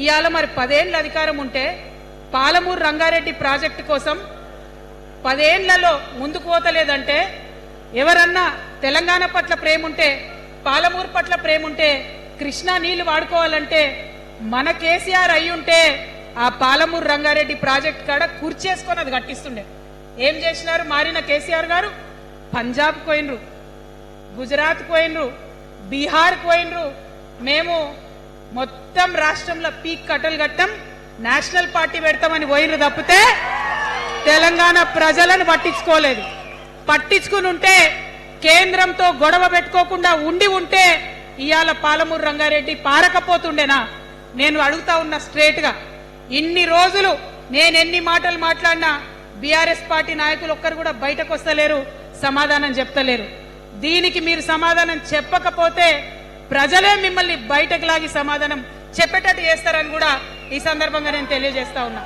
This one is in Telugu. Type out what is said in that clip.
ఇవాళ మరి 10 ఏళ్ళ అధికారం ఉంటే పాలమూరు రంగారెడ్డి ప్రాజెక్టు కోసం 10 ఏళ్లలో ముందుకు పోతలేదంటే ఎవరన్నా తెలంగాణ పట్ల ప్రేమ ఉంటే పాలమూరు పట్ల ప్రేమ ఉంటే కృష్ణా నీళ్లు వాడుకోవాలంటే మన కేసీఆర్ అయి ఉంటే ఆ పాలమూరు రంగారెడ్డి ప్రాజెక్ట్ కాడ కూర్చేసుకొని అది కట్టిస్తుండే. ఏం చేసినారు? మారిన కేసీఆర్ గారు పంజాబ్ పోయినరు, గుజరాత్ పోయినరు, బీహార్ పోయినరు. మేము మొత్తం రాష్ట్రంలో పీక్ కట్టలు కట్టం, నేషనల్ పార్టీ పెడతామని పోయినరు తప్పితే తెలంగాణ ప్రజలను పట్టించుకోలేదు. పట్టించుకుని ఉంటే కేంద్రంతో గొడవ పెట్టుకోకుండా ఉండి ఉంటే ఇవాళ పాలమూరు రంగారెడ్డి పారకపోతుండేనా? నేను అడుగుతా ఉన్నా స్ట్రేట్ గా. ఇన్ని రోజులు నేను ఎన్ని మాటలు మాట్లాడినా బీఆర్ఎస్ పార్టీ నాయకులు ఒక్కరు కూడా బయటకు వస్తలేరు, సమాధానం చెప్తలేరు. దీనికి మీరు సమాధానం చెప్పకపోతే ప్రజలే మిమ్మల్ని బయటకు లాగి సమాధానం చెప్పేటట్టు చేస్తారని కూడా ఈ సందర్భంగా నేను తెలియజేస్తా ఉన్నా.